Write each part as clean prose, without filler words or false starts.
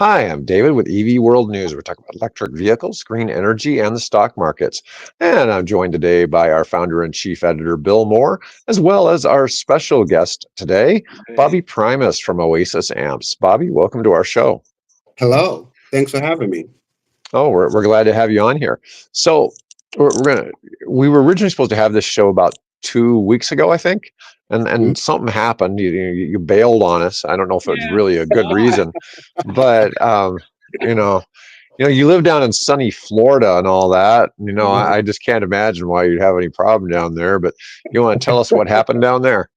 Hi, I'm David with EV World News. We're talking about electric vehicles, green energy, and the stock markets. And I'm joined today by our founder and chief editor, Bill Moore, as well as our special guest today, Bobby Primus from Oasis Amps. Bobby, welcome to our show. Hello. Thanks for having me. Oh, we're glad to have you on here. So we were originally supposed to have this show about 2 weeks ago, I think, and something happened. You bailed on us. I don't know if it was really a good reason, but you know, you live down in sunny Florida and all that. I just can't imagine why you'd have any problem down there. But you want to tell us what happened down there?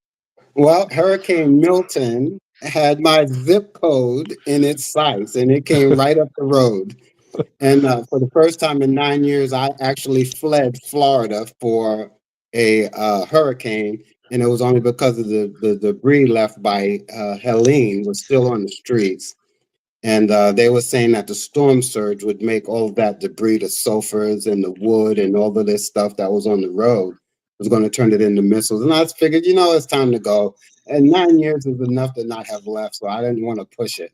Well, Hurricane Milton had my zip code in its sights, and it came right up the road. And for the first time in 9 years, I actually fled Florida for a hurricane, and it was only because of the debris left by Helene was still on the streets. And they were saying that the storm surge would make all of that debris, the sulfurs and the wood and all of this stuff that was on the road, was going to turn it into missiles. And I figured, it's time to go. And 9 years is enough to not have left, so I didn't want to push it.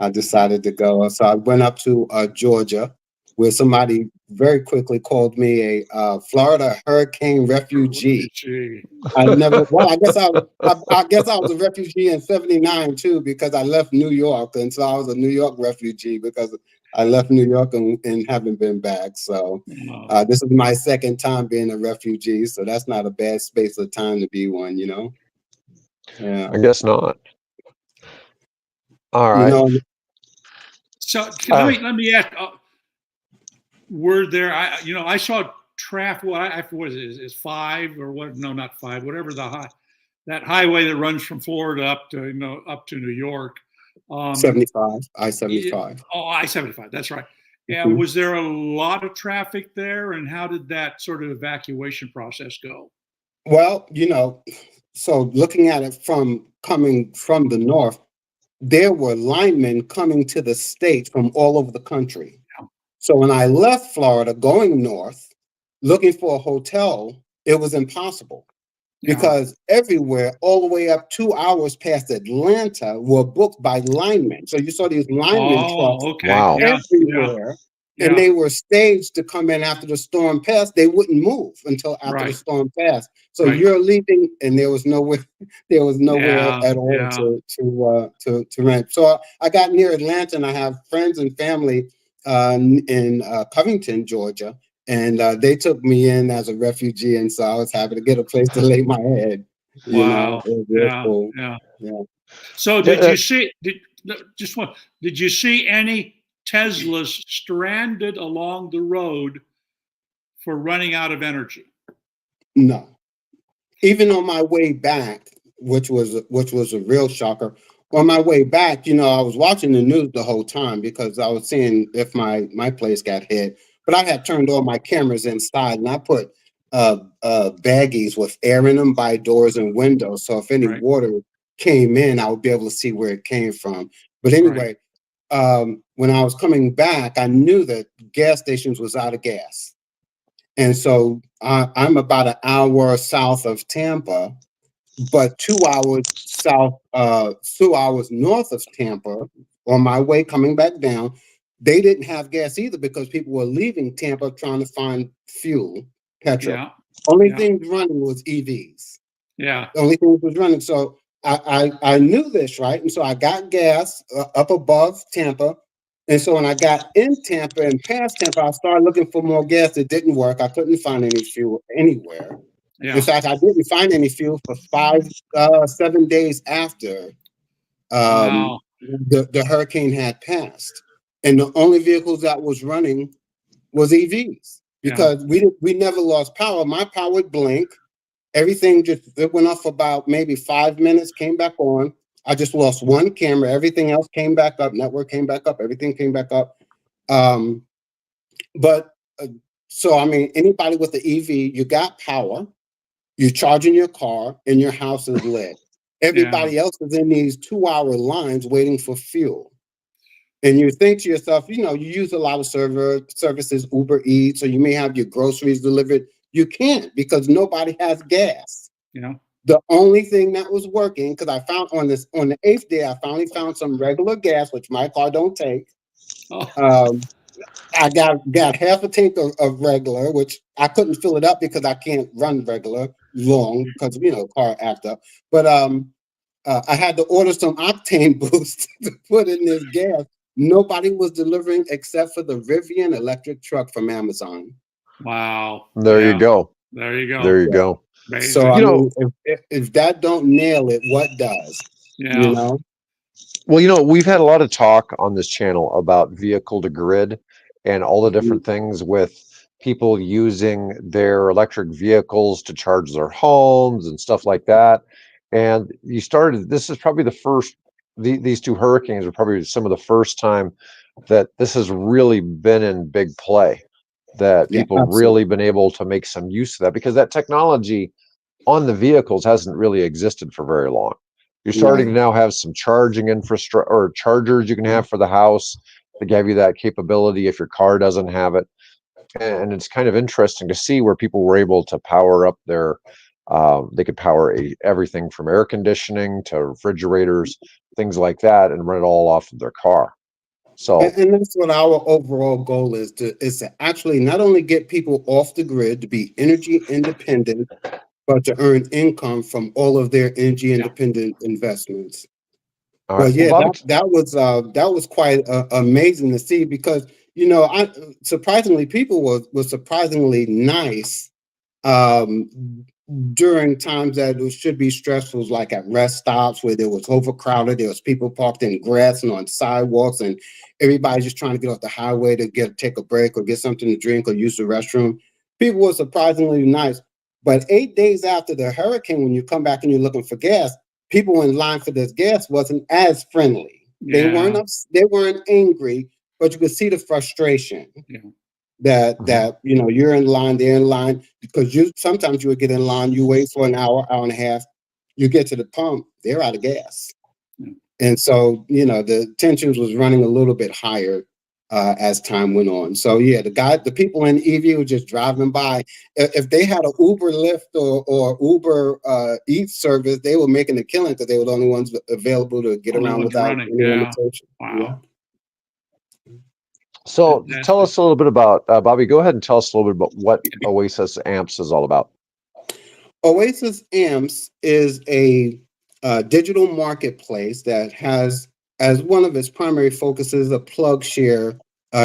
I decided to go. So I went up to Georgia, where somebody very quickly called me a Florida hurricane refugee. I never. Well, I guess I was a refugee in '79 too, because I left New York, and so I was a New York refugee because I left New York and haven't been back. So this is my second time being a refugee, so that's not a bad space of time to be one. Yeah, I guess not. All right. So let me ask. Were there? I saw traffic. What is it? Is 5 or what? No, not 5. Whatever that highway that runs from Florida up to New York. 75. I-75. Oh, I-75. That's right. Yeah. Mm-hmm. Was there a lot of traffic there, and how did that sort of evacuation process go? Well, so looking at it coming from the north, there were linemen coming to the state from all over the country. Yeah. So when I left Florida going north, looking for a hotel, it was impossible because everywhere, all the way up 2 hours past Atlanta, were booked by linemen. So you saw these linemen trucks everywhere. Yeah. And they were staged to come in after the storm passed. They wouldn't move until after the storm passed. So you're leaving, and there was nowhere at all to rent. So I got near Atlanta, and I have friends and family in Covington, Georgia, and they took me in as a refugee, and so I was happy to get a place to lay my head. Wow! Cool. Yeah. So did you see any Teslas stranded along the road for running out of energy? No. Even on my way back, which was a real shocker. On my way back, I was watching the news the whole time because I was seeing if my place got hit. But I had turned all my cameras inside, and I put baggies with air in them by doors and windows. So if any water came in, I would be able to see where it came from. But anyway, when I was coming back, I knew that gas stations was out of gas. And so I'm about an hour south of Tampa, but 2 hours north of Tampa on my way coming back down. They didn't have gas either because people were leaving Tampa trying to find fuel, petrol. Yeah. Only thing running was EVs. Yeah. The only thing was running. So I knew this, right? And so I got gas up above Tampa. And so when I got in Tampa and past Tampa, I started looking for more gas. It didn't work. I couldn't find any fuel anywhere. Yeah. In fact, I didn't find any fuel for 7 days after the hurricane had passed. And the only vehicles that was running was EVs because we never lost power. My power would blink. Everything it went off for about maybe 5 minutes, came back on. I just lost one camera. Everything else came back up. Network came back up. Everything came back up. So, I mean, anybody with the EV, you got power. You're charging your car, and your house is lit. Everybody else is in these 2-hour lines waiting for fuel. And you think to yourself, you use a lot of services, Uber Eats, or you may have your groceries delivered. You can't because nobody has gas. Yeah. The only thing that was working, because I found on the 8th day, I finally found some regular gas, which my car don't take. Oh, I got half a tank of regular, which I couldn't fill it up because I can't run regular long because car act up. But I had to order some octane boost to put in this gas. Nobody was delivering except for the Rivian electric truck from Amazon. wow. There you Yeah. go. There you go. There you go. Amazing. So I You know, mean, if that don't nail it, what does? Yeah. well, we've had a lot of talk on this channel about vehicle to grid and all the different things with people using their electric vehicles to charge their homes and stuff like that. And this is probably the first, these two hurricanes are probably some of the first time that this has really been in big play, that Yeah, people absolutely. really been able to make some use of that, because that technology on the vehicles hasn't really existed for very long. You're starting to Right. now have some charging infrastructure or chargers you can have for the house to give you that capability if your car doesn't have it. And it's kind of interesting to see where people were able to power up they could power everything from air conditioning to refrigerators, things like that, and run it all off of their car. So, And that's what our overall goal is to actually not only get people off the grid to be energy independent, but to earn income from all of their energy independent investments. all right. But Well, yeah, Bobby, that was quite amazing to see because I surprisingly people were surprisingly nice during times that it should be stressful, like at rest stops where there was overcrowded, there was people parked in grass and on sidewalks, and everybody's just trying to get off the highway to take a break or get something to drink or use the restroom. People were surprisingly nice. But 8 days after the hurricane, when you come back and you're looking for gas, people in line for this gas wasn't as friendly. They weren't Yeah. they weren't angry, but you could see the frustration. Yeah. That you're in line, they're in line, because sometimes you would get in line, you wait for an hour and a half, you get to the pump, they're out of gas. Yeah. And so the tensions was running a little bit higher as time went on. So yeah, the people in EV were just driving by. If they had an Uber Lyft or Uber Eats service, they were making a killing because they were the only ones available to get Only around ones without running. any Yeah. limitation. Yeah. Wow. so tell Fantastic. us a little bit about, Bobby, go ahead and tell us a little bit about what Oasis Amps is all about. Oasis Amps is a digital marketplace that has as one of its primary focuses a plug share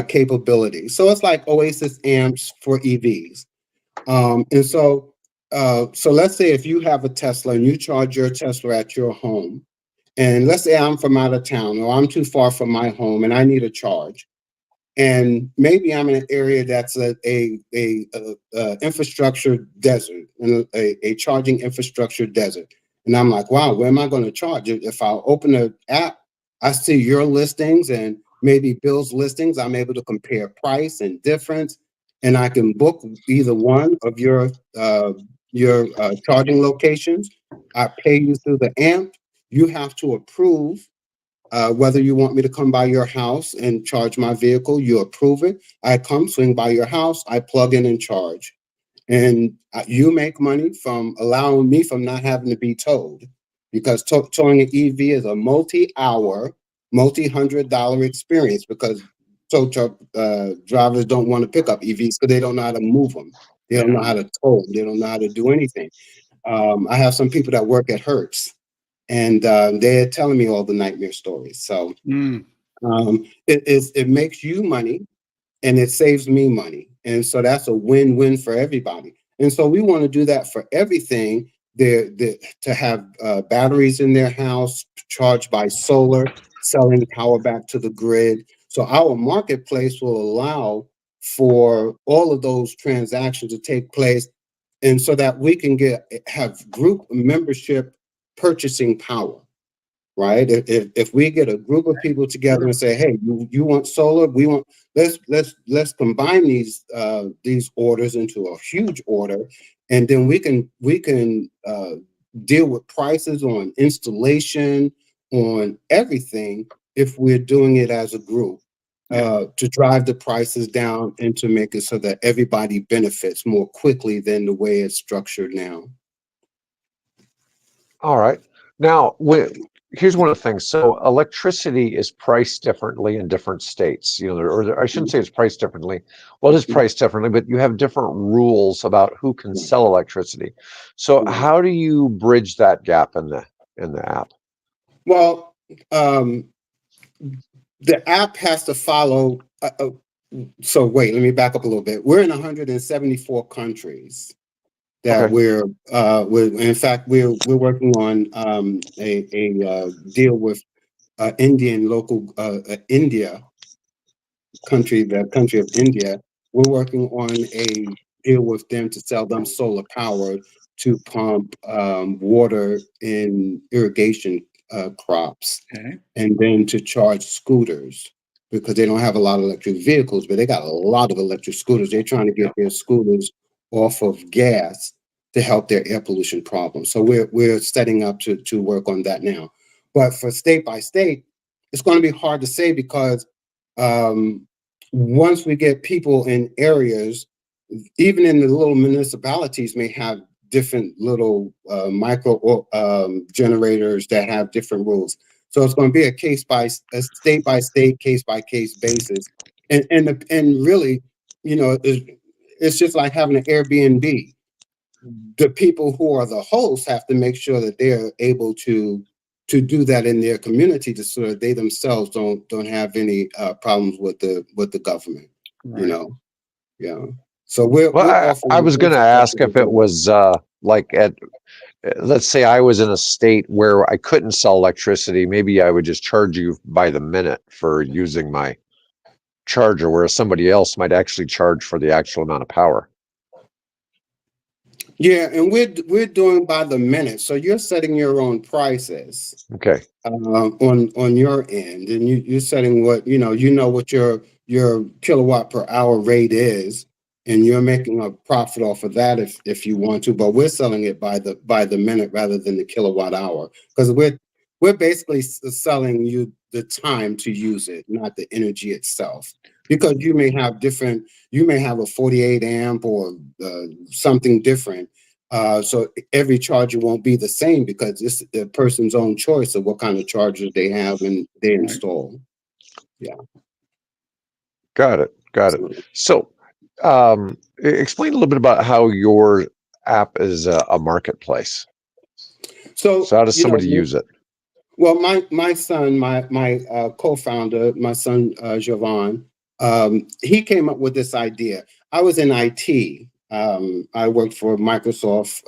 capability. So it's like Oasis Amps for EVs. So let's say if you have a Tesla and you charge your Tesla at your home, and let's say I'm from out of town or I'm too far from my home and I need a charge. And maybe I'm in an area that's a infrastructure desert, and a charging infrastructure desert. And I'm like, wow, where am I going to charge? If I open the app, I see your listings and maybe Bill's listings. I'm able to compare price and difference, and I can book either one of your charging locations. I pay you through the amp. You have to approve whether you want me to come by your house and charge my vehicle. You approve it. I come, swing by your house. I plug in and charge. And you make money from allowing me from not having to be towed, because towing an EV is a multi-hour, multi-$100 experience, because tow truck drivers don't want to pick up EVs because they don't know how to move them. They don't know how to tow them. They don't know how to do anything. I have some people that work at Hertz, and they're telling me all the nightmare stories. So it makes you money, and it saves me money, and so that's a win-win for everybody. And so we want to do that for everything. To have batteries in their house charged by solar, selling power back to the grid. So our marketplace will allow for all of those transactions to take place, and so that we can have group membership purchasing power, right? If we get a group of people together and say, hey, you want solar, we want, let's combine these orders into a huge order, and then we can deal with prices on installation, on everything, if we're doing it as a group. To drive the prices down and to make it so that everybody benefits more quickly than the way it's structured now. All right. Now, here's one of the things. So, electricity is priced differently in different states. I shouldn't say it's priced differently. Well, it is priced differently, but you have different rules about who can sell electricity. So, how do you bridge that gap in the app? Well, the app has to follow. So wait, let me back up a little bit. We're in 174 countries that Okay. we're in fact we're working on a deal with Indian local India country, the country of India. We're working on a deal with them to sell them solar power to pump water in irrigation crops, Okay. and then to charge scooters because they don't have a lot of electric vehicles, but they got a lot of electric scooters. They're trying to get their scooters off of gas to help their air pollution problem. So we're setting up to work on that now. But for state by state, it's going to be hard to say because once we get people in areas, even in the little municipalities may have different little micro generators that have different rules. So it's going to be a state by state, case by case basis, and really, it's just like having an Airbnb. The people who are the hosts have to make sure that they're able to do that in their community, to so that they themselves don't have any problems with the government. Right. Yeah. So we're Well, I offering was going to ask if it was like let's say I was in a state where I couldn't sell electricity, maybe I would just charge you by the minute for using my charger, whereas somebody else might actually charge for the actual amount of power. Yeah, and we're doing by the minute. So you're setting your own prices Okay. on your end, and you're setting what what your kilowatt per hour rate is, and you're making a profit off of that if you want to. But we're selling it by the minute rather than the kilowatt hour, because we're basically selling you the time to use it, not the energy itself. Because you may have a 48 amp or something different. So every charger won't be the same because it's the person's own choice of what kind of chargers they have and they install. Yeah. Got it. So, explain a little bit about how your app is a marketplace. So how does somebody use it? Well, my son, my co-founder, my son Javon, he came up with this idea. I was in IT. I worked for Microsoft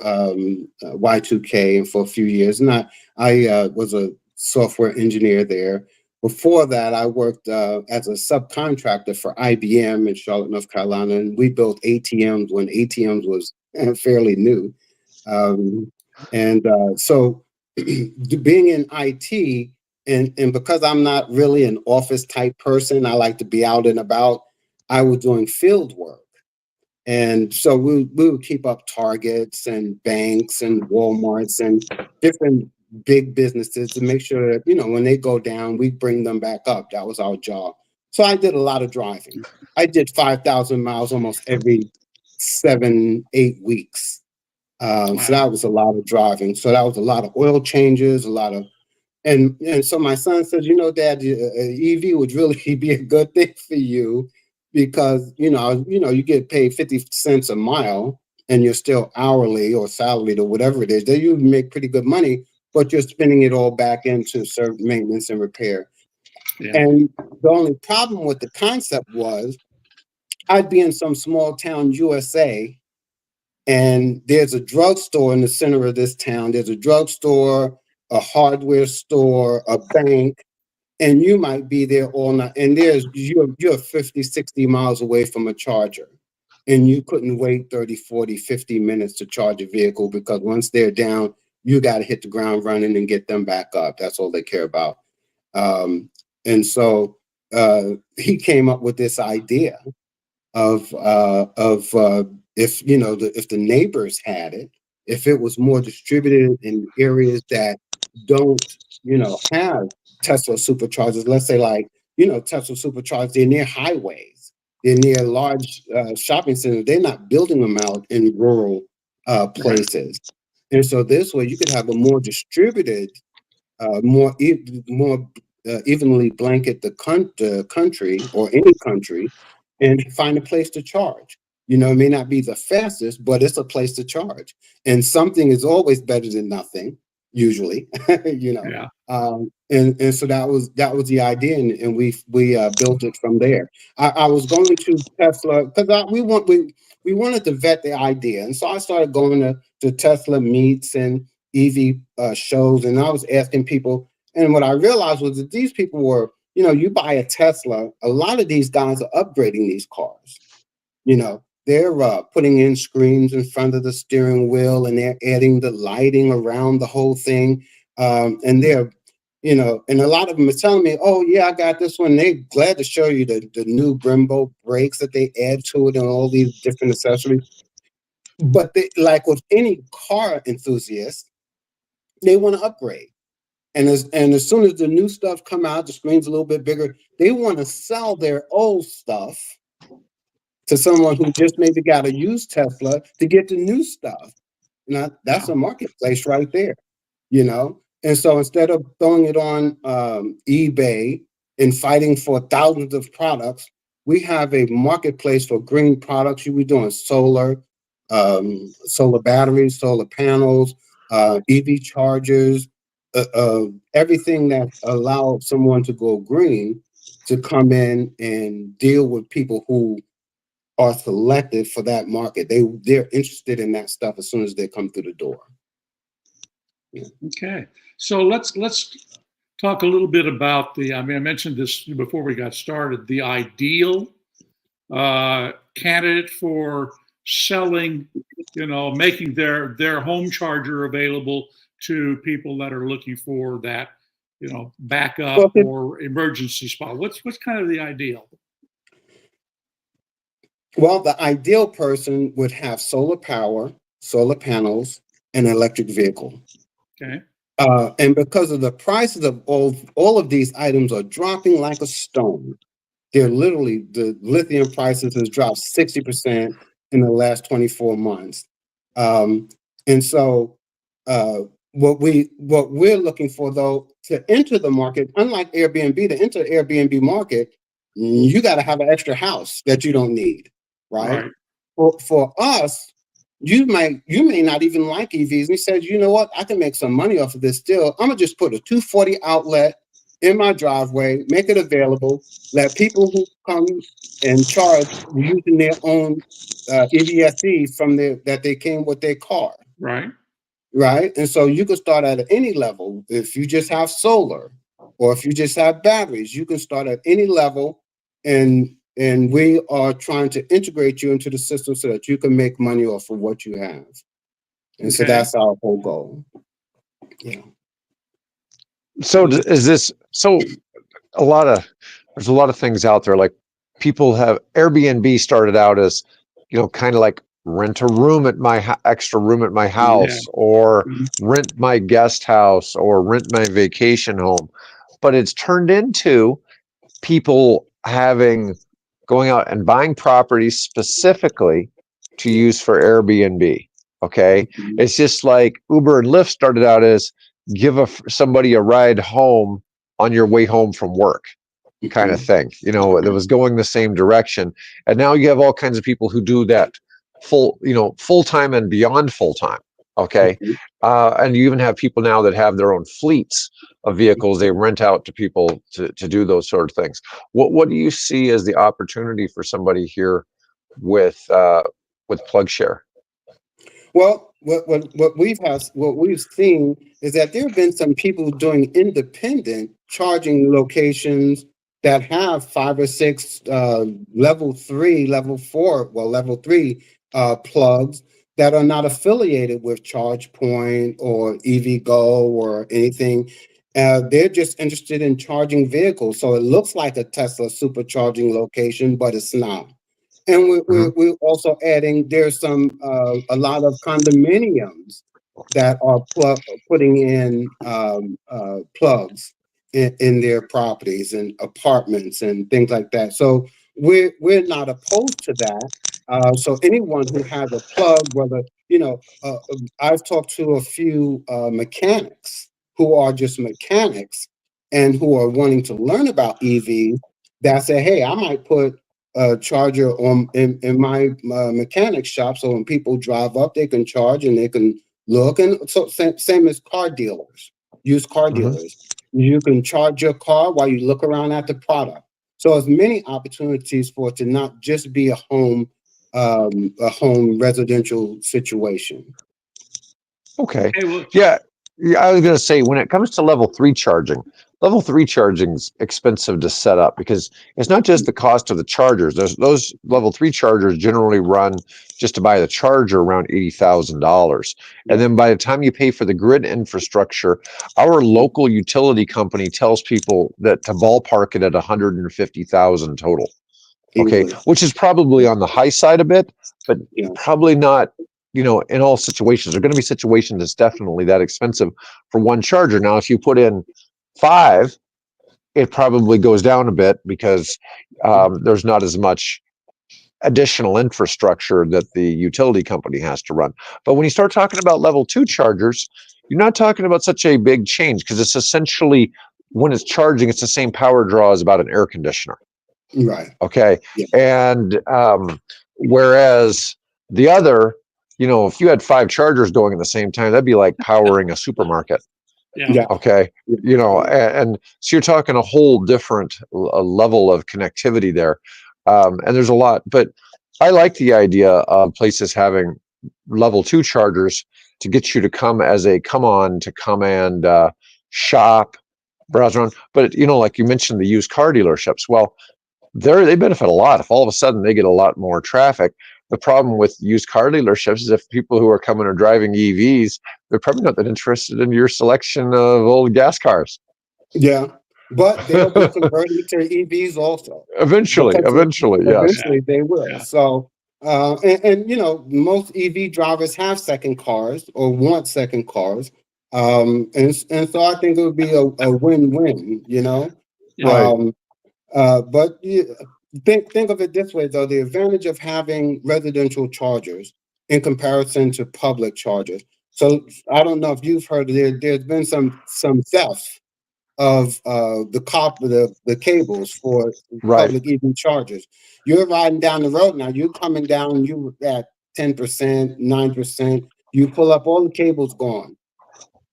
Y2K for a few years, and I was a software engineer there. Before that, I worked as a subcontractor for IBM in Charlotte, North Carolina, and we built ATMs when ATMs was fairly new. So being in IT, and because I'm not really an office type person, I like to be out and about. I was doing field work. And so we would keep up Targets and banks and Walmarts and different big businesses to make sure that, when they go down, we bring them back up. That was our job. So I did a lot of driving. I did 5,000 miles almost every 7-8 weeks. So that was a lot of driving. So that was a lot of oil changes, and so my son says, Dad, EV would really be a good thing for you because, you get paid 50 cents a mile and you're still hourly or salaried or whatever it is. Then you make pretty good money, but you're spending it all back into service maintenance and repair. Yeah. And the only problem with the concept was I'd be in some small town USA, and there's a drugstore in the center of this town. There's a drugstore, a hardware store, a bank, and you might be there all night. And you're 50, 60 miles away from a charger. And you couldn't wait 30, 40, 50 minutes to charge a vehicle because once they're down, you got to hit the ground running and get them back up. That's all they care about. And so he came up with this idea of if if the neighbors had it, if it was more distributed in areas that don't have Tesla superchargers, let's say Tesla superchargers, they're near highways, they're near large shopping centers, they're not building them out in rural places. And so this way you could have a more distributed, more evenly blanket the country or any country, and find a place to charge. It may not be the fastest, but it's a place to charge. And something is always better than nothing, usually. Yeah. And so that was the idea, and we built it from there. I was going to Tesla because we wanted to vet the idea, and so I started going to Tesla meets and EV shows, and I was asking people. And what I realized was that these people were, you buy a Tesla, a lot of these guys are upgrading these cars. They're putting in screens in front of the steering wheel, and they're adding the lighting around the whole thing. And they're, and a lot of them are telling me, oh, yeah, I got this one. They're glad to show you the new Brembo brakes that they add to it and all these different accessories. But like with any car enthusiast, they want to upgrade. And as soon as the new stuff come out, the screen's a little bit bigger, they want to sell their old stuff to someone who just maybe got a used Tesla to get the new stuff. Now, that's a marketplace right there, And so instead of throwing it on eBay and fighting for thousands of products, we have a marketplace for green products. You'll be doing solar batteries, solar panels, EV chargers, everything that allows someone to go green to come in and deal with people who are selected for that market. They're interested in that stuff as soon as they come through the door. Yeah. Okay, so let's talk a little bit about I mentioned this before we got started. The ideal candidate for selling, making their home charger available to people that are looking for that, backup or emergency spot. What's kind of the ideal? Well, the ideal person would have solar power, solar panels, and an electric vehicle. Okay. And because of the prices of all of these items are dropping like a stone. They're literally, the lithium prices has dropped 60% in the last 24 months. And so what we're looking for, though, to enter the market, unlike Airbnb, to enter the Airbnb market, you got to have an extra house that you don't need, right? For us, you may not even like EVs. And he says, you know what? I can make some money off of this deal. I'm going to just put a 240 outlet in my driveway, make it available, let people who come and charge using their own EVSE that they came with their car. Right. And so you can start at any level. If you just have solar or if you just have batteries, you can start at any level. And we are trying to integrate you into the system so that you can make money off of what you have. And so that's our whole goal. Yeah. So there's a lot of things out there. Like people have Airbnb started out as, kind of like rent a room at my extra room at my house, or rent my guest house, or rent my vacation home. But it's turned into people going out and buying properties specifically to use for Airbnb. Okay. It's just like Uber and Lyft started out as give somebody a ride home on your way home from work kind of thing, that was going the same direction. And now you have all kinds of people who do that full-time and beyond full-time. Okay. And you even have people now that have their own fleets of vehicles they rent out to people to do those sort of things. What do you see as the opportunity for somebody here with PlugShare? Well, what we've seen is that there have been some people doing independent charging locations that have 5 or 6 level 3, level 4, level 3 plugs that are not affiliated with ChargePoint or EVgo or anything. They're just interested in charging vehicles. So it looks like a Tesla supercharging location, but it's not. And we're also adding, there's a lot of condominiums that are putting in plugs in their properties and apartments and things like that. So we're not opposed to that. So anyone who has a plug, whether I've talked to a few mechanics who are just mechanics and who are wanting to learn about EVs that say, hey, I might put a charger in my mechanic shop, so when people drive up, they can charge and they can look. And so same as car dealers, used car dealers. You can charge your car while you look around at the product. So there's many opportunities for it to not just be a home residential situation. Okay. Hey, well, Yeah. Yeah, I was going to say, when it comes to level three charging's expensive to set up because it's not just the cost of the chargers. Those level three chargers generally run just to buy the charger around $80,000. And then by the time you pay for the grid infrastructure, our local utility company tells people that to ballpark it at 150,000 total. Okay, which is probably on the high side a bit, but probably not, in all situations. There are going to be situations that's definitely that expensive for one charger. Now, if you put in 5, it probably goes down a bit because there's not as much additional infrastructure that the utility company has to run. But when you start talking about level 2 chargers, you're not talking about such a big change because it's essentially, when it's charging, it's the same power draw as about an air conditioner. Right. Okay. Yeah. And whereas the other, if you had 5 chargers going at the same time, that'd be like powering a supermarket. Yeah. Okay. And so you're talking a whole different level of connectivity there. And there's a lot, but I like the idea of places having level 2 chargers to get you to come and shop, browse around. But, like you mentioned, the used car dealerships. Well, they benefit a lot if all of a sudden they get a lot more traffic. The problem with used car dealerships is if people who are coming or driving EVs, they're probably not that interested in your selection of old gas cars. Yeah, but they'll be converting to EVs also. Eventually, yes. Eventually they will. Yeah. So, most EV drivers have second cars or want second cars. And so I think it would be a win-win, Yeah. But think of it this way, though: the advantage of having residential chargers in comparison to public chargers. So I don't know if you've heard there's been some theft of the cables for public EV chargers. You're riding down the road now. You're coming down. You at 10%, 9%. You pull up, all the cables gone.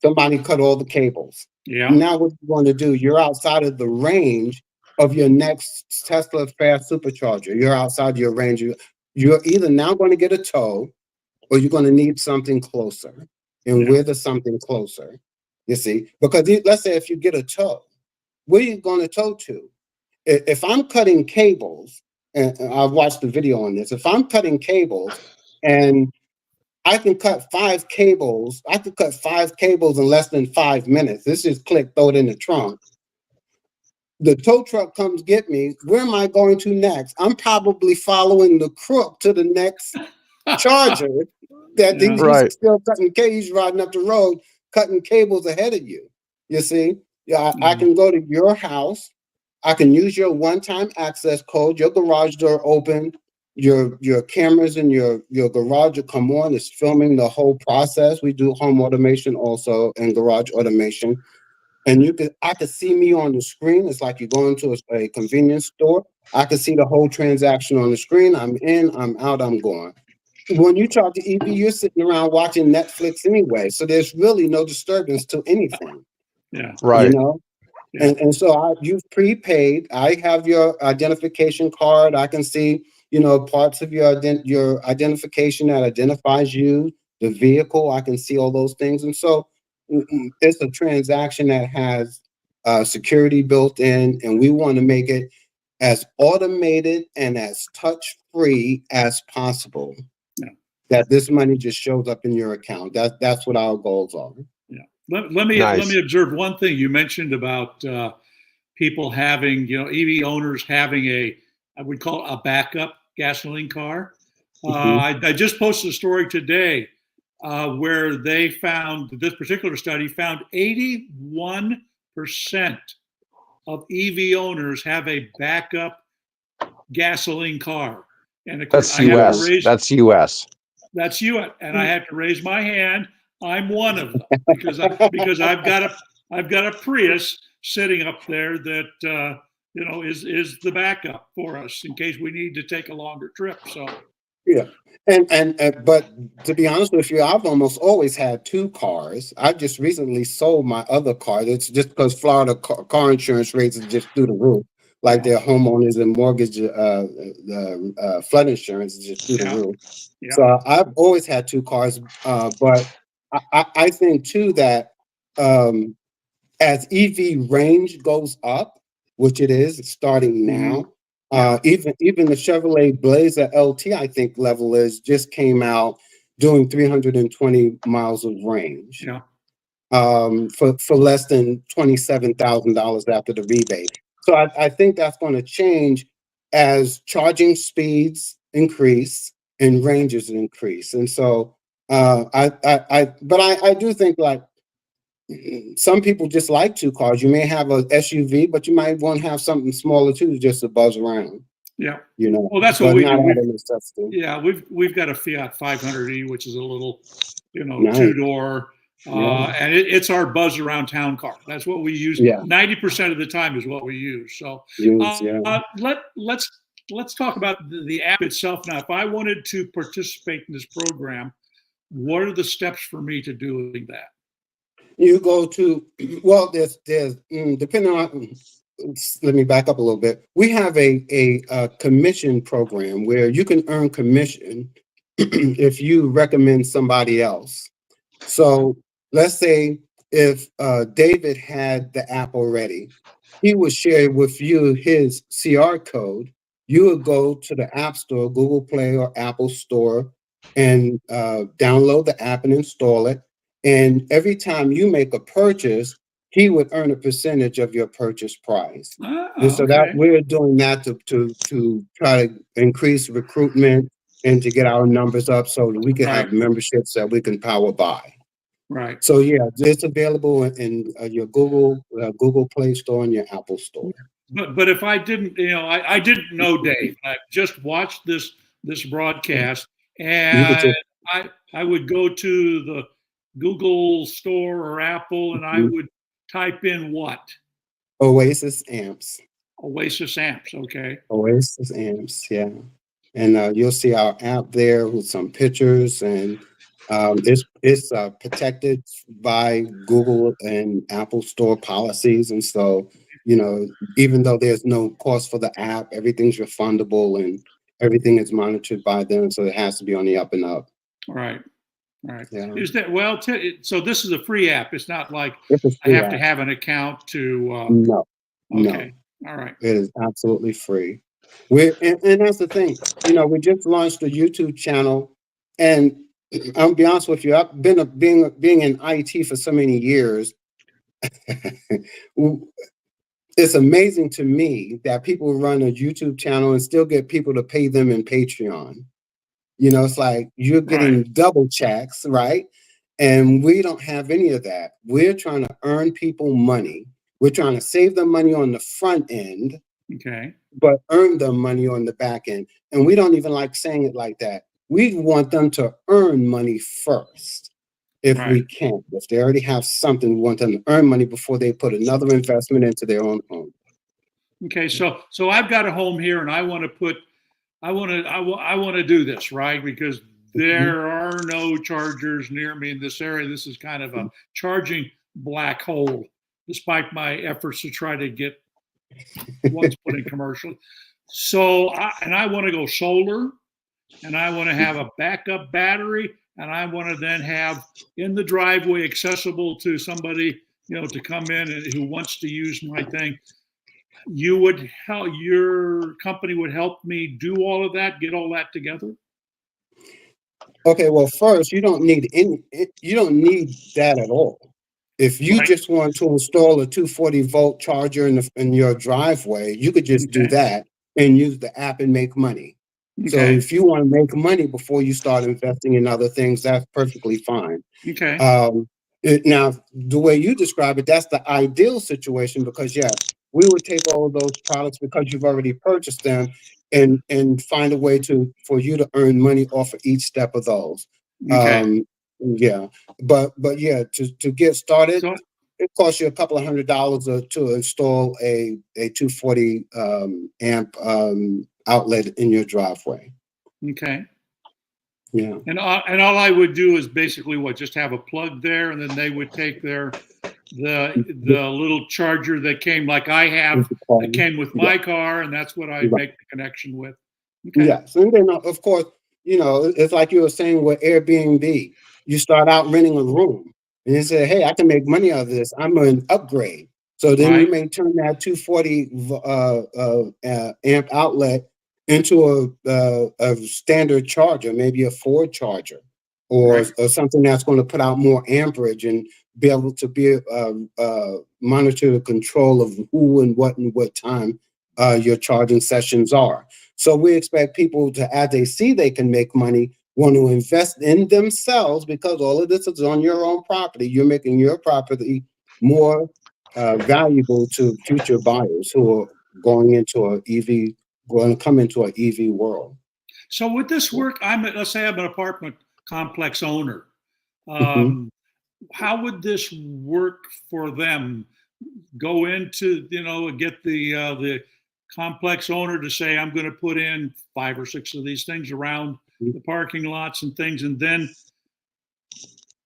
Somebody cut all the cables. Yeah. Now what you want to do? You're outside of the range of your next Tesla fast supercharger. You're outside your range. You're either now going to get a tow, or you're going to need something closer. And where there's something closer, you see, because let's say if you get a tow, where are you going to tow to? If I'm cutting cables, and I've watched the video on this, if I'm cutting cables and I can cut 5 cables. I could cut 5 cables in less than 5 minutes. This is click, throw it in the trunk. The tow truck comes get me. Where am I going to next? I'm probably following the crook to the next charger. That he's still cutting cables, riding up the road, cutting cables ahead of you. You see? Yeah, I can go to your house. I can use your one-time access code, your garage door open. Your cameras in your garage will come on. It's filming the whole process. We do home automation also and garage automation. And I could see me on the screen. It's like you're going to a convenience store. I could see the whole transaction on the screen. I'm in, I'm out, I'm going. When you charge the EV, you're sitting around watching Netflix anyway. So there's really no disturbance to anything. Yeah. Right. Yeah. And so you've prepaid. I have your identification card. I can see, parts of your identification that identifies you, the vehicle. I can see all those things. And so it's a transaction that has security built in, and we want to make it as automated and as touch-free as possible. Yeah. That this money just shows up in your account. That's what our goals are. Let me observe one thing you mentioned about people having, EV owners having I would call it a backup gasoline car. I just posted a story today where they found, this particular study found 81% of EV owners have a backup gasoline car. And of course, that's US. That's US. That's you. And I had to raise my hand. I'm one of them because I've got a Prius sitting up there that is the backup for us in case we need to take a longer trip. So yeah, and but to be honest with you, I've almost always had two cars. I just recently sold my other car. It's just because Florida car insurance rates are just through the roof. Like their homeowners and mortgage, flood insurance is just through the roof. yeah. So I've always had two cars, but I think too that as EV range goes up, which it is starting now, even the Chevrolet Blazer LT, I think level is just came out doing 320 miles of range. Yeah. For less than $27,000 after the rebate. So I think that's going to change as charging speeds increase and ranges increase. And so I do think like some people just like two cars. You may have a SUV, but you might want to have something smaller too, just to buzz around. Yeah. Well, that's what we do. Yeah, we've got a Fiat 500e, which is a little, nice. two-door. And it's our buzz around town car. That's what we use. Yeah. 90% of the time is what we use. So let's talk about the app itself now. If I wanted to participate in this program, what are the steps for me to doing that? You go to, well, there's depending on, let me back up a little bit. We have a commission program where you can earn commission if you recommend somebody else. So let's say if David had the app already, he would share with you his CR code. You would go to the App Store, Google Play or Apple Store, and download the app and install it. And every time you make a purchase, he would earn a percentage of your purchase price. And so that we're doing that to try to increase recruitment and to get our numbers up so that we can have memberships that we can power by. Right. So yeah, it's available in your Google Play Store and your Apple Store. But if I didn't, I didn't know Dave. I just watched this broadcast, and I would go to the Google Store or Apple, and I would type in what? Oasis amps. Oasis amps. Okay. Oasis amps. Yeah. And you'll see our app there with some pictures, and it's protected by Google and Apple Store policies. And so, even though there's no cost for the app, everything's refundable and everything is monitored by them. So it has to be on the up and up. Right. Right. Yeah. Is that so? This is a free app. It's not like I have to have an account to. No. Okay. No. All right. It is absolutely free. And that's the thing. We just launched a YouTube channel, and I'll be honest with you. I've been being in IT for so many years. It's amazing to me that people run a YouTube channel and still get people to pay them in Patreon. It's like you're getting double checks, right? And we don't have any of that. We're trying to earn people money. We're trying to save them money on the front end, but earn them money on the back end. And we don't even like saying it like that. We want them to earn money first, if we can. If they already have something, we want them to earn money before they put another investment into their own home. Okay, so I've got a home here, and I want to do this, right? Because there are no chargers near me in this area. This is kind of a charging black hole, despite my efforts to try to get ones put in commercial. So, I want to go solar, and I want to have a backup battery, and I want to then have in the driveway accessible to somebody, to come in and who wants to use my thing. Your company would help me do all of that, get all that together? Okay, well, first, you don't need that at all. If you just want to install a 240-volt charger in your driveway, you could just do that and use the app and make money. So if you want to make money before you start investing in other things, that's perfectly fine. Okay. Now, the way you describe it, that's the ideal situation because, we would take all of those products because you've already purchased them and find a way for you to earn money off of each step of those. Okay. Yeah, but yeah, to get started, So, it costs you a couple of $100 to install a 240 amp outlet in your driveway. okay. Yeah. And all I would do is basically what, just have a plug there, and then they would take the little charger that came like I have that came with my car, and that's what I'd make the connection with. Okay. Yes, and then of course, it's like you were saying with Airbnb. You start out renting a room, and you say, "Hey, I can make money out of this. I'm going to upgrade." So then you Right. may turn that 240 amp outlet into a standard charger, maybe a Ford charger, or something that's going to put out more amperage and be able to monitor the control of who and what time your charging sessions are. So we expect people to, as they see they can make money, want to invest in themselves, because all of this is on your own property. You're making your property more valuable to future buyers who are going to come into an EV world. So would this work? Let's say I'm an apartment complex owner. How would this work for them? Go into, get the complex owner to say, I'm going to put in 5 or 6 of these things around the parking lots and things, and then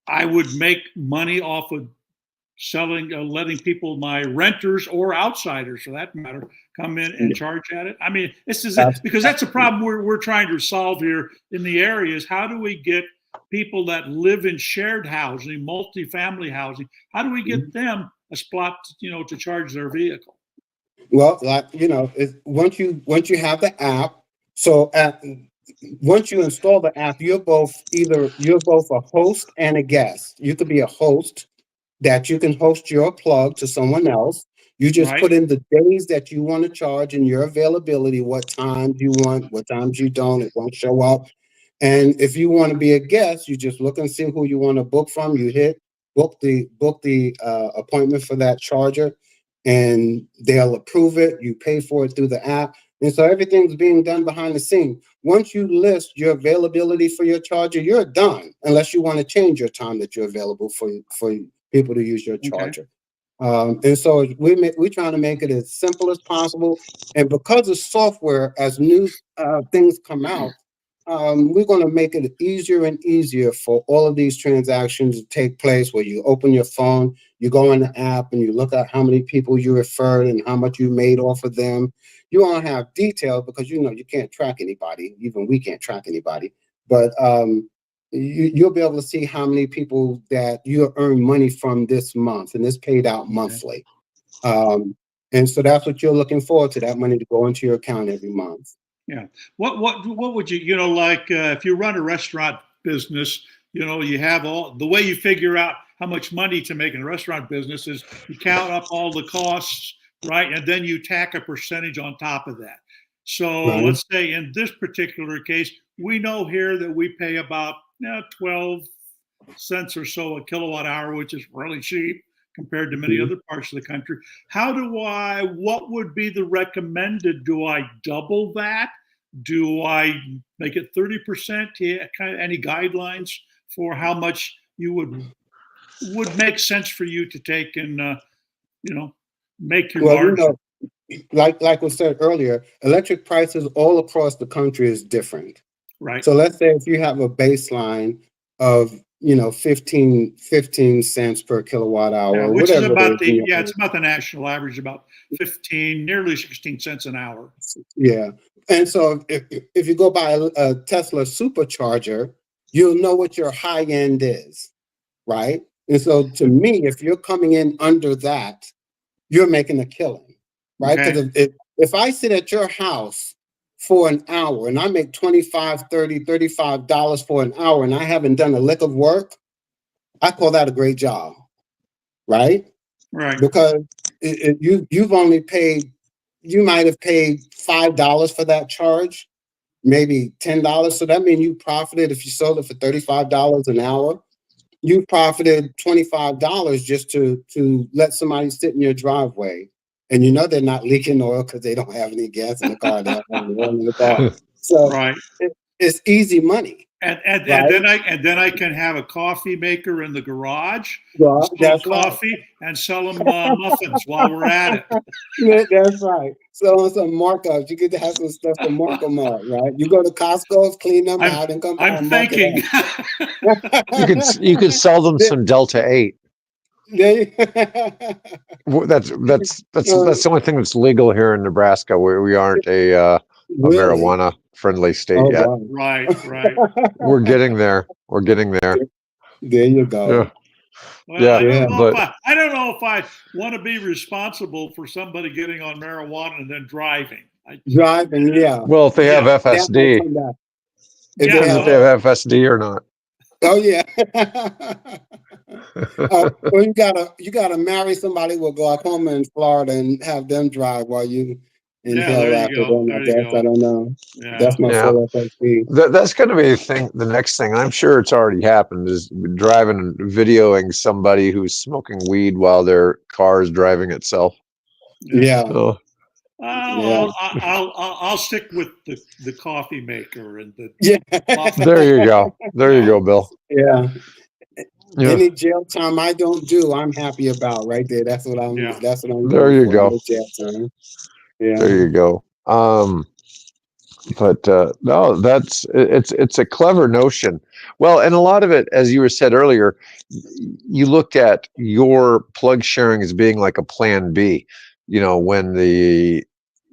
I would make money off of selling, letting people, my renters or outsiders for that matter, come in and charge at it. I mean, this is it, because that's a problem we're trying to solve here in the area, is how do we get people that live in shared housing, multifamily housing, how do we get them a spot, to charge their vehicle? Well, once you have the app, once you install the app, you're both a host and a guest. You could be a host that you can host your plug to someone else. You just put in the days that you want to charge and your availability, what times you want, what times you don't, it won't show up. And if you want to be a guest, you just look and see who you want to book from. You hit book the appointment for that charger, and they'll approve it. You pay for it through the app. And so everything's being done behind the scene. Once you list your availability for your charger, you're done, unless you want to change your time that you're available for people to use your charger. And so we're trying to make it as simple as possible. And because of software, as new things come out, we're going to make it easier and easier for all of these transactions to take place, where you open your phone, you go in the app, and you look at how many people you referred and how much you made off of them. You won't have details because you can't track anybody. Even we can't track anybody. But you'll be able to see how many people that you earn money from this month, and it's paid out monthly. And so that's what you're looking forward to, that money to go into your account every month. Yeah. What would you, if you run a restaurant business, you have the way you figure out how much money to make in a restaurant business is you count up all the costs, right? And then you tack a percentage on top of that. So let's say in this particular case, we know here that we pay about 12 cents or so a kilowatt hour, which is really cheap compared to many other parts of the country. What would be the recommended? Do I double that? Do I make it 30%? Any guidelines for how much you would make sense for you to take and, make your margin? Like we said earlier, electric prices all across the country is different. Right. So let's say if you have a baseline of 15 cents per kilowatt hour, which is about it's about the national average, about 15, nearly 16 cents an hour. Yeah. And so if you go buy a Tesla supercharger, you'll know what your high end is, right? And so to me, if you're coming in under that, you're making a killing, right? Because if I sit at your house for an hour and I make $25, $30, $35 for an hour and I haven't done a lick of work, I call that a great job, right? Right. Because you've only paid, you might have paid $5 for that charge, maybe $10. So that means you profited, if you sold it for $35 an hour, you profited $25 just to let somebody sit in your driveway and you know they're not leaking oil because they don't have any gas in the car. They don't have any oil in the car. So Right. it's easy money. And Right? then I can have a coffee maker in the garage, Well, install that's right. coffee, and sell them muffins while we're at it. That's right. So on some markups, you get to have some stuff to mark them up, right? You go to Costco's, clean them out, and come back I'm and mark thinking. it up. You could sell them some Delta 8. That's the only thing that's legal here in Nebraska. We aren't a Really? marijuana friendly state Oh, yet. wow. Right. We're getting there. We're getting there. There you go. Yeah. Well, Yeah, I don't know if I want to be responsible for somebody getting on marijuana and then driving. Driving, yeah. Well, if they have That might FSD, come back. depends if they have FSD or not. Oh yeah. Well, you gotta marry somebody who will go up home in Florida and have them drive while you inhale after them. I guess I don't know. Yeah. That's my full FSD. That's going to be the next thing. I'm sure it's already happened. Is driving and videoing somebody who's smoking weed while their car is driving itself. Yeah. So, I'll stick with the coffee maker and the There you go. There you go, Bill. Yeah. Any jail time I don't do, I'm happy about right there. That's what I'm. That's what I'm. There you go. No jail time. Yeah. There you go. But no, it's a clever notion. Well, and a lot of it, as you were said earlier, you looked at your plug sharing as being like a plan B. You know, when the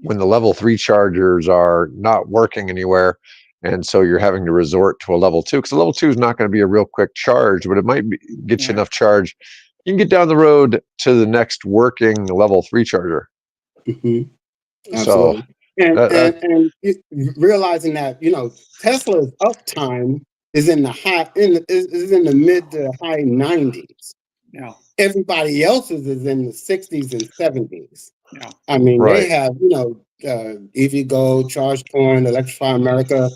level 3 chargers are not working anywhere, and so you're having to resort to a level 2, because a level 2 is not going to be a real quick charge, but it might get you enough charge. You can get down the road to the next working level 3 charger. Mm-hmm. Absolutely. So, and realizing that, you know, Tesla's uptime is in the mid to high 90s. Yeah. Everybody else's is in the 60s and 70s. Yeah. I mean, they have, you know, EVgo, ChargePoint, Electrify America.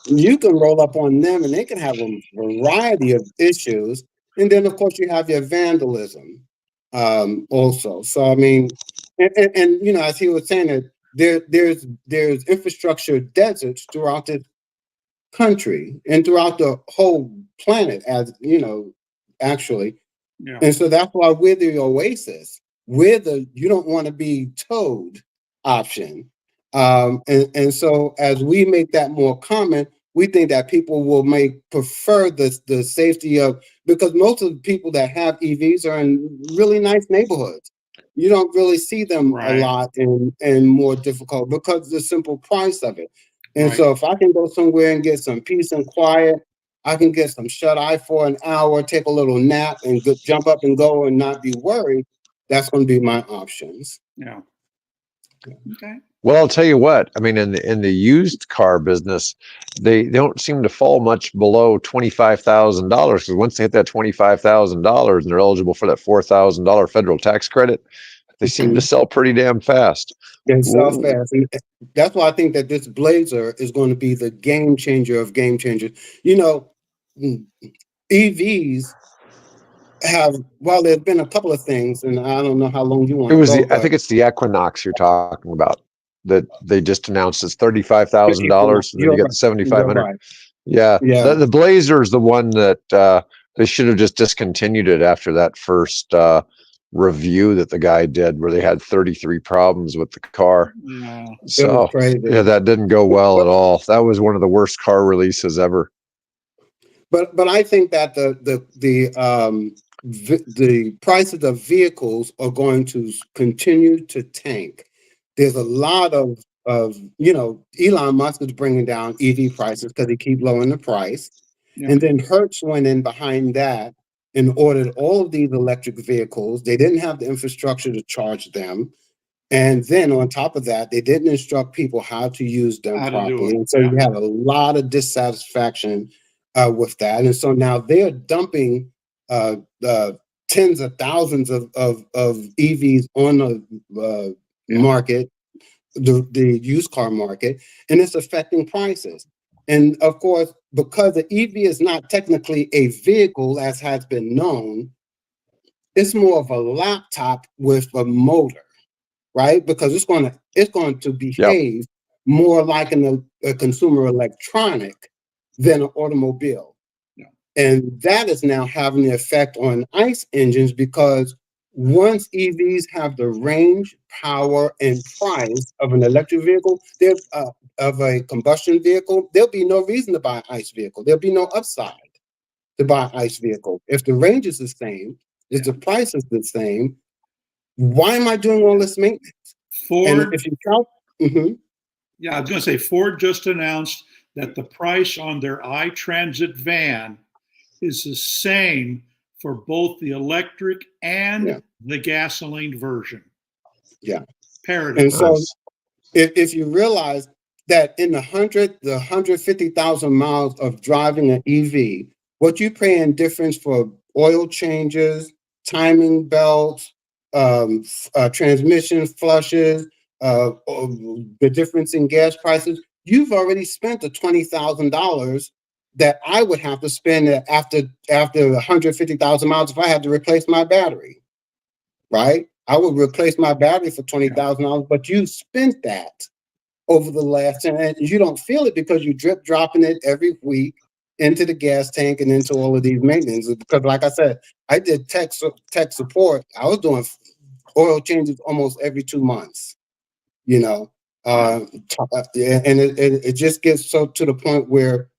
You can roll up on them and they can have a variety of issues. And then, of course, you have your vandalism also. So, I mean, and you know, as he was saying, that there's infrastructure deserts throughout the country and throughout the whole planet, as you know, actually. Yeah. And so that's why we're the Oasis. We're the you don't want to be towed option. And so as we make that more common, we think that people will prefer the safety of, because most of the people that have EVs are in really nice neighborhoods. You don't really see them a lot in more difficult because of the simple price of it. And so if I can go somewhere and get some peace and quiet, I can get some shut-eye for an hour, take a little nap, and jump up and go and not be worried. That's going to be my options. Yeah. Okay. Well, I'll tell you what. I mean, in the used car business, they don't seem to fall much below $25,000, because once they hit that $25,000 and they're eligible for that $4,000 federal tax credit, they seem to sell pretty damn fast. They sell fast, and that's why I think that this Blazer is going to be the game changer of game changers. You know, EVs have, well, there's been a couple of things, and I don't know how long you want to go. I think it's the Equinox you're talking about that they just announced it's $35,000, and then you get the 7,500. Right. Yeah. The Blazer is the one that they should have just discontinued it after that first review that the guy did, where they had 33 problems with the car. Yeah. So that didn't go well at all. That was one of the worst car releases ever. But I think that the prices of vehicles are going to continue to tank. There's a lot of you know, Elon Musk is bringing down EV prices because he keeps lowering the price. Yeah. And then Hertz went in behind that and ordered all of these electric vehicles. They didn't have the infrastructure to charge them. And then on top of that, they didn't instruct people how to use them properly. And so you have a lot of dissatisfaction with that. And so now they're dumping tens of thousands of EVs on the market, the used car market, and it's affecting prices. And of course, because the EV is not technically a vehicle, as has been known, it's more of a laptop with a motor. right? Because it's going to behave more like a consumer electronic than an automobile. Yeah. And that is now having an effect on ICE engines, because once EVs have the range, power, and price of an electric vehicle, of a combustion vehicle, there'll be no reason to buy an ICE vehicle. There'll be no upside to buy an ICE vehicle. If the range is the same, if the price is the same, why am I doing all this maintenance? Ford, and if you count, yeah, I was going to say Ford just announced that the price on their iTransit van is the same for both the electric and the gasoline version. Yeah. Parity. And so if you realize that in the 150,000 miles of driving an EV, what you pay in difference for oil changes, timing belts, transmission flushes, the difference in gas prices, you've already spent the $20,000 that I would have to spend after 150,000 miles if I had to replace my battery, right? I would replace my battery for $20,000, but you spent that over the last 10, and you don't feel it because you drip dropping it every week into the gas tank and into all of these maintenance. Because, like I said, I did tech support. I was doing oil changes almost every 2 months. And it just gets so to the point where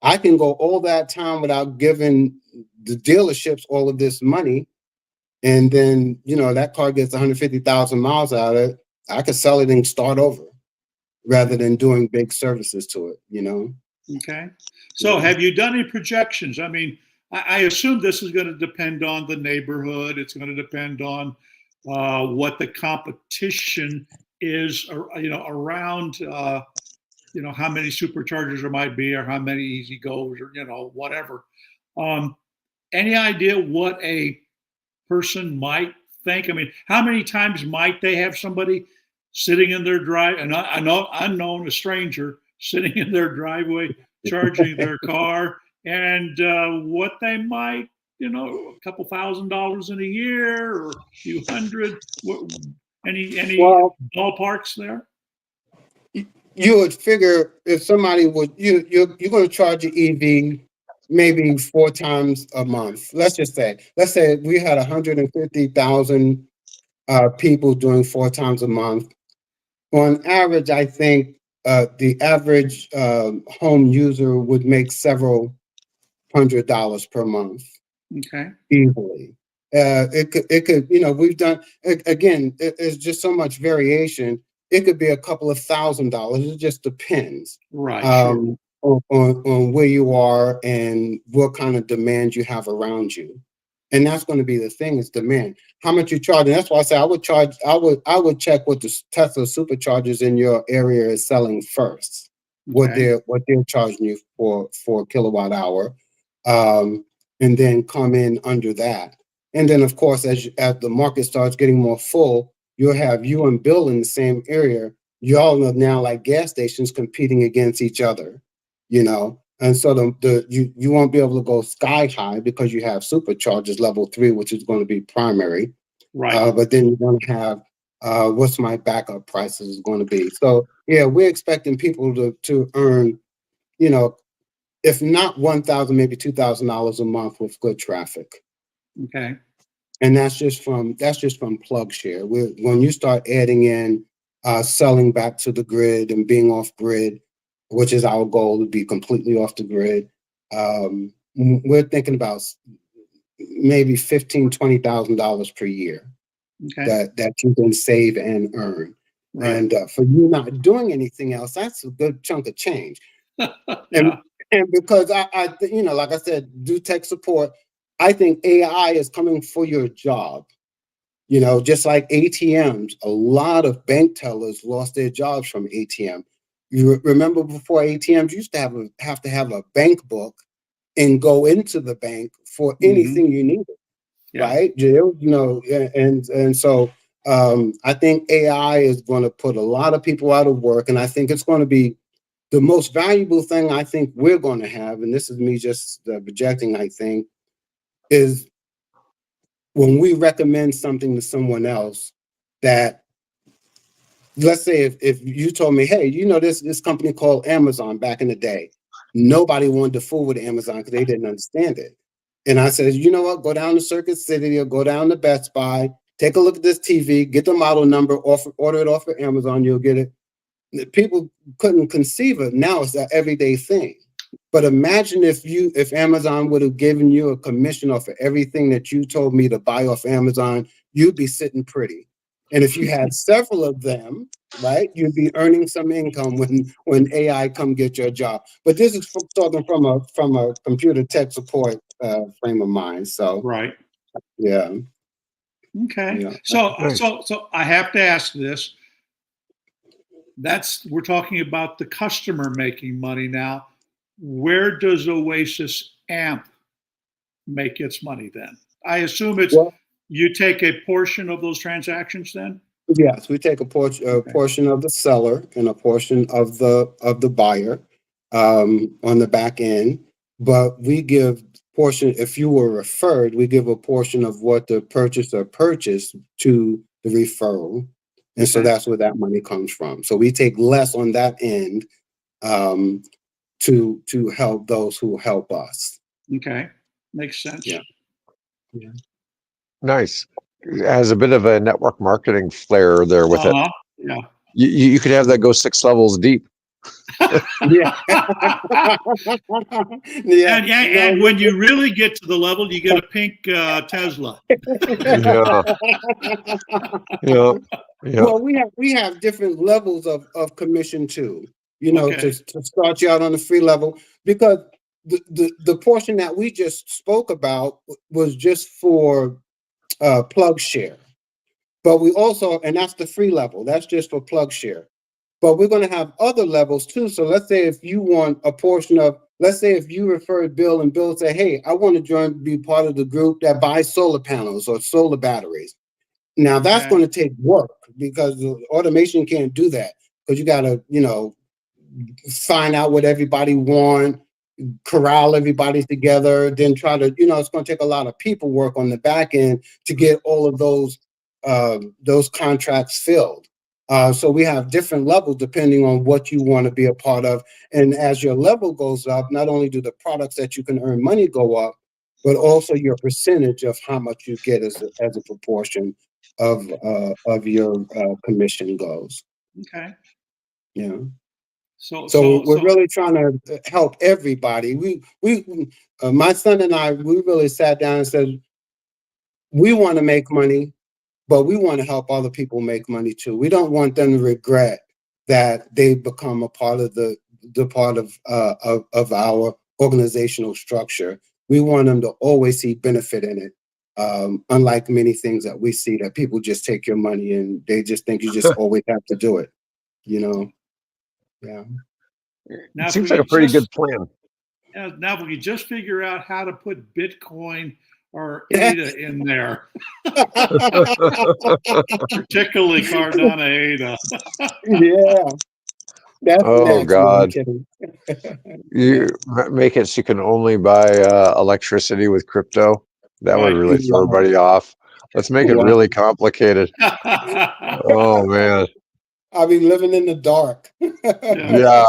I can go all that time without giving the dealerships all of this money. And then, that car gets 150,000 miles out of it. I could sell it and start over rather than doing big services to it, Okay. So have you done any projections? I mean, I assume this is going to depend on the neighborhood. It's going to depend on what the competition is, around, how many superchargers there might be or how many easy goes or, whatever. Any idea what a person might think? I mean, how many times might they have somebody sitting in their drive, and unknown, a stranger sitting in their driveway, charging their car, and what they might, a couple $1,000s in a year or a few hundred. Any ballparks there? You would figure if somebody would, you're going to charge an EV maybe 4 times a month. Let's say we had 150,000 people doing 4 times a month. On average, I think the average home user would make several $100s per month. Okay. Easily. It could, we've done, again, it's just so much variation. It could be a couple of $1,000s. It just depends. Right. On where you are and what kind of demand you have around you. And that's going to be the thing, is demand. How much you charge. And that's why I say I would check what the Tesla superchargers in your area is selling first. Okay. What they're charging you for a kilowatt hour. And then come in under that. And then, of course, as the market starts getting more full, you'll have you and Bill in the same area. You all are now like gas stations competing against each other, And so you won't be able to go sky high because you have superchargers level 3, which is going to be primary. Right. But then you're going to have what's my backup prices is going to be. So, yeah, we're expecting people to earn, if not $1,000, maybe $2,000 a month with good traffic. Okay. And that's just from plug share. When you start adding in selling back to the grid and being off grid, which is our goal, to be completely off the grid, we're thinking about maybe $15,000, $20,000 per year. Okay. that you can save and earn. Right. And for you not doing anything else, that's a good chunk of change. Yeah. And because I like I said, do tech support, I think AI is coming for your job. Just like ATMs, a lot of bank tellers lost their jobs from ATM. You remember before ATMs, you used to have to have a bank book and go into the bank for anything you needed, right? And so I think AI is going to put a lot of people out of work, and I think it's going to be the most valuable thing I think we're going to have, and this is me just projecting, I think, is when we recommend something to someone else that let's say if you told me, hey, this company called Amazon back in the day, nobody wanted to fool with Amazon because they didn't understand it. And I said, you know what? Go down to Circuit City or go down to Best Buy, take a look at this TV, get the model number, order it off of Amazon, you'll get it. People couldn't conceive it. Now it's an everyday thing. But imagine if Amazon would have given you a commission off of everything that you told me to buy off Amazon, you'd be sitting pretty. And if you had several of them, right, you'd be earning some income when AI come get your job. But this is talking from a computer tech support frame of mind. So right. yeah. Okay. Yeah. So I have to ask this. We're talking about the customer making money now. Where does Oasis AMP make its money then? I assume you take a portion of those transactions then? Yes, we take a portion of the seller and a portion of the buyer on the back end, but we give portion. If you were referred, we give a portion of what the purchaser purchased to the referral, and so that's where that money comes from. So we take less on that end to help those who help us. Okay, makes sense. Yeah. Nice. It has a bit of a network marketing flair there with it. Yeah. You could have that go 6 levels deep. Yeah. And when you really get to the level, you get a pink Tesla. Yeah. Well, we have different levels of commission too. To start you out on the free level, because the portion that we just spoke about was just for plug share. But we also, and that's the free level, that's just for plug share. But we're going to have other levels too. So let's say if you want a portion of, let's say if you referred Bill and Bill say, hey, I want to be part of the group that buys solar panels or solar batteries. Now that's going to take work because the automation can't do that, because you got to, find out what everybody wants, corral everybody together, then try to, it's going to take a lot of people work on the back end to get all of those contracts filled. So we have different levels depending on what you want to be a part of. And as your level goes up, not only do the products that you can earn money go up, but also your percentage of how much you get as a proportion of your commission goes. Okay. Yeah. So we're really trying to help everybody. We my son and I, we really sat down and said, we want to make money, but we want to help other people make money too. We don't want them to regret that they become a part of the part of our organizational structure. We want them to always see benefit in it. Unlike many things that we see, that people just take your money and they just think you just always have to do it. Yeah. Now, seems like a pretty good plan. Now, if we could just figure out how to put Bitcoin or ADA in there, particularly Cardano ADA. That's oh God! You Yeah. make it so you can only buy electricity with crypto. That would really throw everybody off. Let's make it really complicated. Oh man! I'll be living in the dark. Yeah,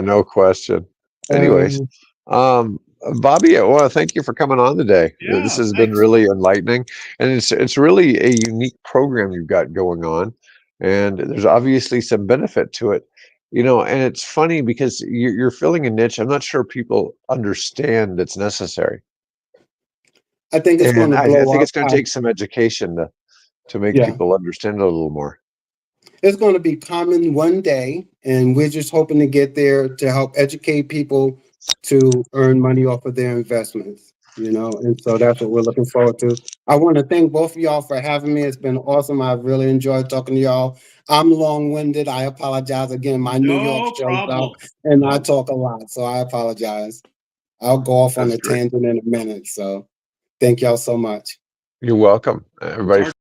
no question. Anyways, Bobby, I want to thank you for coming on today. This has been really enlightening, and it's really a unique program you've got going on, and there's obviously some benefit to it. And it's funny because you're filling a niche. I'm not sure people understand it's necessary. I think it's going to blow up. I think it's going to take some education to make people understand it a little more. It's going to be common one day, and we're just hoping to get there to help educate people to earn money off of their investments, and so that's what we're looking forward to. I want to thank both of y'all for having me. It's been awesome. I've really enjoyed talking to y'all. I'm long-winded. I apologize again. My New York show's up, and I talk a lot, so I apologize. I'll go off on a tangent in a minute, so thank y'all so much. You're welcome, everybody.